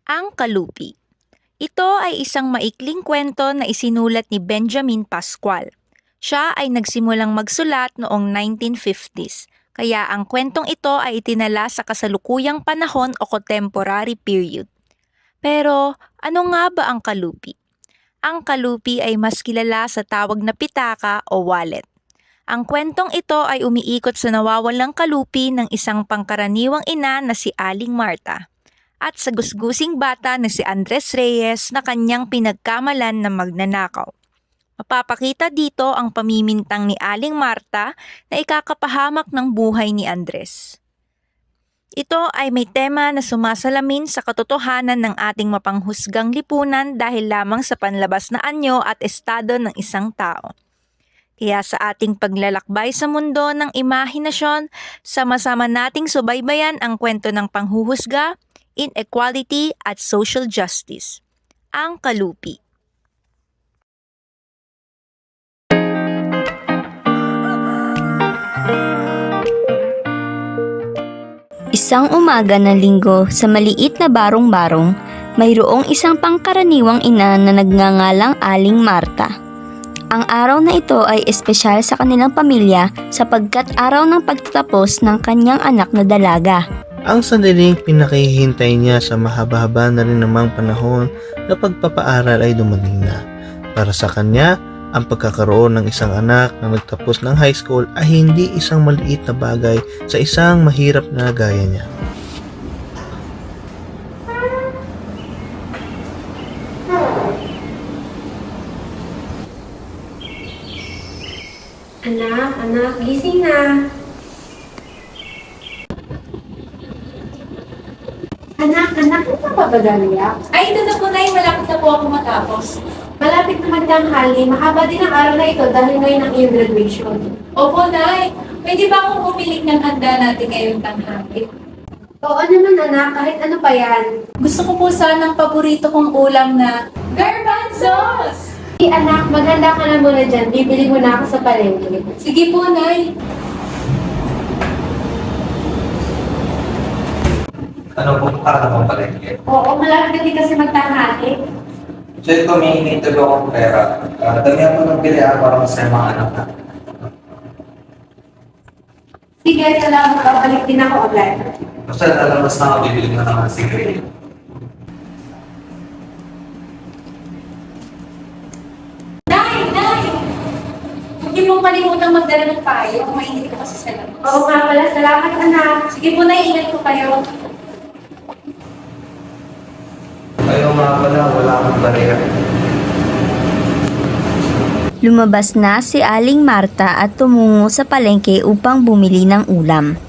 Ang Kalupi. Ito ay isang maikling kwento na isinulat ni Benjamin Pascual. Siya ay nagsimulang magsulat noong 1950s, kaya ang kwentong ito ay itinala sa kasalukuyang panahon o contemporary period. Pero ano nga ba ang kalupi? Ang kalupi ay mas kilala sa tawag na pitaka o wallet. Ang kwentong ito ay umiikot sa nawawalang kalupi ng isang pangkaraniwang ina na si Aling Marta at sa gusgusing bata na si Andres Reyes na kanyang pinagkamalan na magnanakaw. Mapapakita dito ang pamimintang ni Aling Marta na ikakapahamak ng buhay ni Andres. Ito ay may tema na sumasalamin sa katotohanan ng ating mapanghusgang lipunan dahil lamang sa panlabas na anyo at estado ng isang tao. Kaya sa ating paglalakbay sa mundo ng imahinasyon, sama-sama nating subaybayan ang kwento ng panghuhusga, inequality at social justice. Ang Kalupi. Isang umaga ng linggo sa maliit na barong-barong, mayroong isang pangkaraniwang ina na nagngangalang Aling Marta. Ang araw na ito ay espesyal sa kanilang pamilya sapagkat araw ng pagtatapos ng kanyang anak na dalaga. Ang sandaling pinakihintay niya sa mahaba-haba na rin namang panahon na pagpapaaral ay dumating na. Para sa kanya, ang pagkakaroon ng isang anak na nagtapos ng high school ay hindi isang maliit na bagay sa isang mahirap na gaya niya. Anak, gising na. Anak, ano pa ba Dalia? Ay, ito na po, Nay. Malapit na po ako matapos. Malapit na magtanghali. Mahaba din ang araw na ito dahil ngayon ang iyong graduation. Opo, Nay. Pwede ba akong bumili ng handa natin ngayong tanghali? Oo naman anak, kahit ano pa yan. Gusto ko po sanang paborito kong ulam na garbanzos! Anak, maghanda ka na muna dyan. Bibili mo na ako sa palengke. Sige po, Nay. Ano po para na palengke? Oo, malapit din kasi magtanghali. So ito, may hinitulo akong pera. Damihan mo ng pilihan para sa mga anak na. Sige, salamat. Babalik din ako agad. Basta lalabas na ako, bibili mo naman sigarilyo. Nay! Hindi mo kalimutang magdala ng payo. Mainit ka kasi sa labas. Oo nga pala, salamat anak. Sige po, Nay. Ingat po kayo. Ayaw nga pala, wala akong bariya. Lumabas na si Aling Marta at tumungo sa palengke upang bumili ng ulam.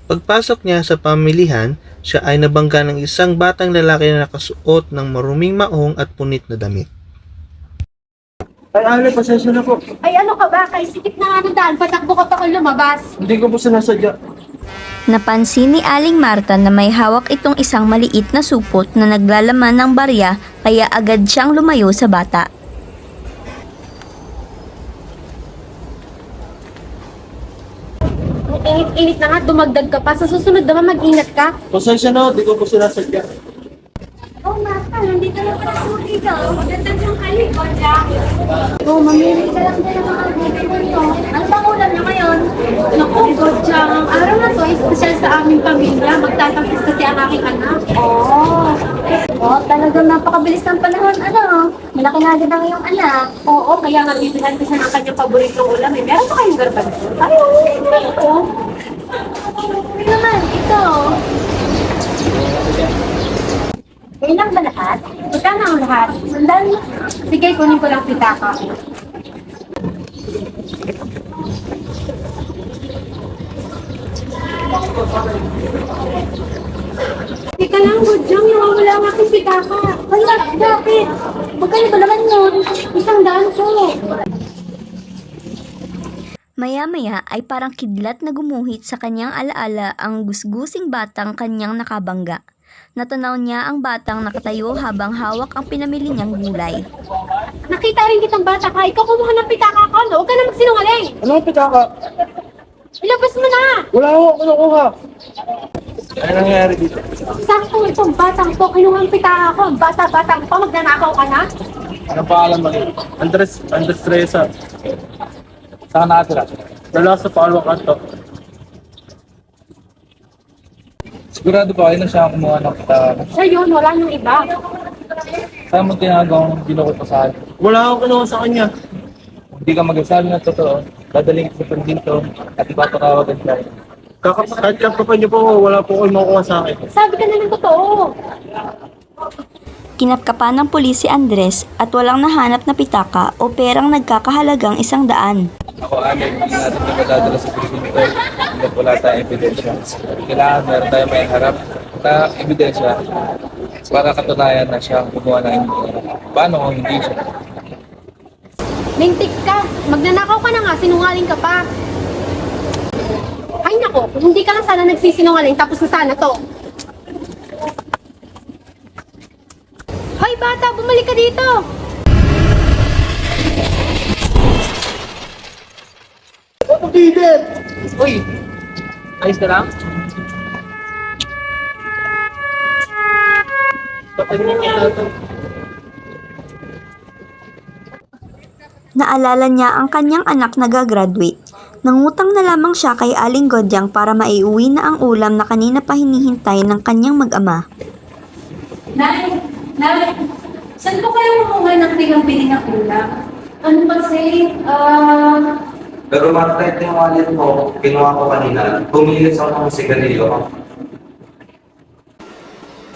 Pagpasok niya sa pamilihan, siya ay nabangga ng isang batang lalaki na nakasuot ng maruming maong at punit na damit. Ay, Ale, pasensya na po. Ay, ano ka ba? Kay sikip na nga ng daan. Patakbo ka pa kung lumabas. Hindi ko po sinasadya. Napansin ni Aling Marta na may hawak itong isang maliit na supot na naglalaman ng barya kaya agad siyang lumayo sa bata. Ang init-init na nga, dumagdag ka pa. Sa susunod naman, mag-ingat ka. Pasensya na, hindi ko po sinasadya. Oh, Marta, nandito na pala sa dito. Maganda yung kalikod, Oh, mamili ka lang din ng mga bibili mo. Ano bang ulam na ngayon? Naku, Godyang, ang araw na to, espesyal sa aming pamilya. Magtatapos kasi ang aking anak. Oh, talagang napakabilis ng panahon, ano? Malaki na agad ang iyong anak. Oo, kaya nga bibilan ko siya ng kanyang paboritong ulam. Eh, meron pa kayong garbanzo? Ay, oo. Hindi naman, ito. Ilang ba lahat? Magkano ang lahat? Sandali. Sige, kunin ko lang pitaka. Teka lang, Godyang, wala ang aking pitaka. Wala, bakit? Magkano ba naman yun? 100 po. Maya-maya ay parang kidlat na gumuhit sa kanyang alaala ang gusgusing batang kanyang nakabangga. Natanaw niya ang batang nakatayo habang hawak ang pinamili niyang gulay. Nakita rin kitang bata ka. Ikaw kumuha ng pitaka ko. Huwag ka na magsinungaling. Ano ang pitaka? Ilabas mo na! Wala ako kinukuha. Ano nangyari dito? Sakto itong batang to kinuha ang pitaka ko. Bata-bata mo pa, magnanakaw ka na? Anong pangalan mo? Andres Reza. Saan nakatira? Dala sa Palwa Kanto. Sigurado ba kayo na siya ang kumuha ng pitaka? Siya yun, wala nang iba. Saan mo tinagawang binukot mo sa akin? Wala akong kinuha sa kanya. Hindi ka magsasabi ng totoo. Dadaling kita dito at ipapakawagan ka. Kahit kapapan niyo po, wala po kayo makukuha sa akin. Sabi ka na ng totoo. Kinapkapan ng pulis si Andres at walang nahanap na pitaka o perang nagkakahalagang 100. Ako, Alec, hindi natin na madadala sa presinto hanggat wala tayong ebidensya. Kailangan meron tayong may harap na ebidensya para katunayan na siya ang gumawa ng hindi. Paano kung hindi siya? Lintik ka. Magnanakaw ka na nga, sinungaling ka pa. Ay nako, kung hindi ka lang sana nagsisinungaling, tapos na sana to. Hoy bata, bumalik ka dito! Uy! Ayos ka lang? Naalala niya ang kanyang anak na gagraduate. Nangutang na lamang siya kay Aling Godyang para maiuwi na ang ulam na kanina pa hinihintay ng kanyang mag-ama. Nay, saan po kayo kumuha ng tigang-pili ng ulam? Ano kasi, Pero Marta, ito yung wallet mo, kinuha ko kanina. Pumilis ako ng sigarilyo.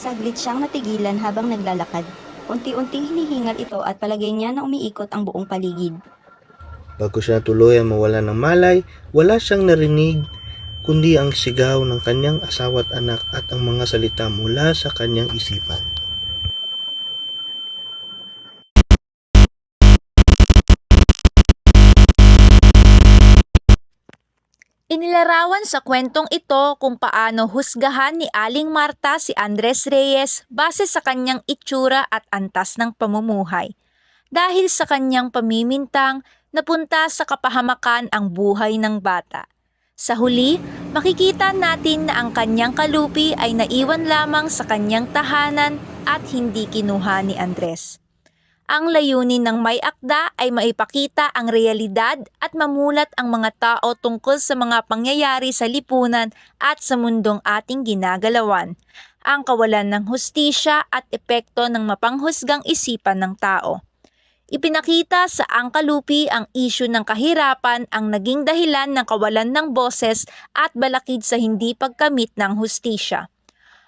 Saglit siyang natigilan habang naglalakad. Unti-unting hinihingal ito at palagay niya na umiikot ang buong paligid. Bago siya tuluyang mawala ng malay, wala siyang narinig kundi ang sigaw ng kanyang asawa at anak at ang mga salita mula sa kanyang isipan. Inilarawan sa kwentong ito kung paano husgahan ni Aling Marta si Andres Reyes base sa kanyang itsura at antas ng pamumuhay. Dahil sa kanyang pamimintang, napunta sa kapahamakan ang buhay ng bata. Sa huli, makikita natin na ang kanyang kalupi ay naiwan lamang sa kanyang tahanan at hindi kinuha ni Andres. Ang layunin ng may akda ay maipakita ang realidad at mamulat ang mga tao tungkol sa mga pangyayari sa lipunan at sa mundong ating ginagalawan, ang kawalan ng hustisya at epekto ng mapanghusgang isipan ng tao. Ipinakita sa angkalupi ang isyu ng kahirapan ang naging dahilan ng kawalan ng boses at balakid sa hindi pagkamit ng hustisya.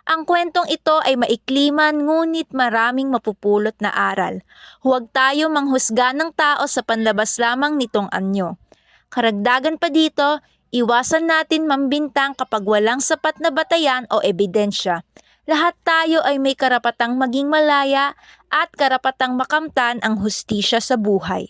Ang kwentong ito ay maikliman ngunit maraming mapupulot na aral. Huwag tayo manghusga ng tao sa panlabas lamang nitong anyo. Karagdagan pa dito, iwasan natin mambintang kapag walang sapat na batayan o ebidensya. Lahat tayo ay may karapatang maging malaya at karapatang makamtan ang hustisya sa buhay.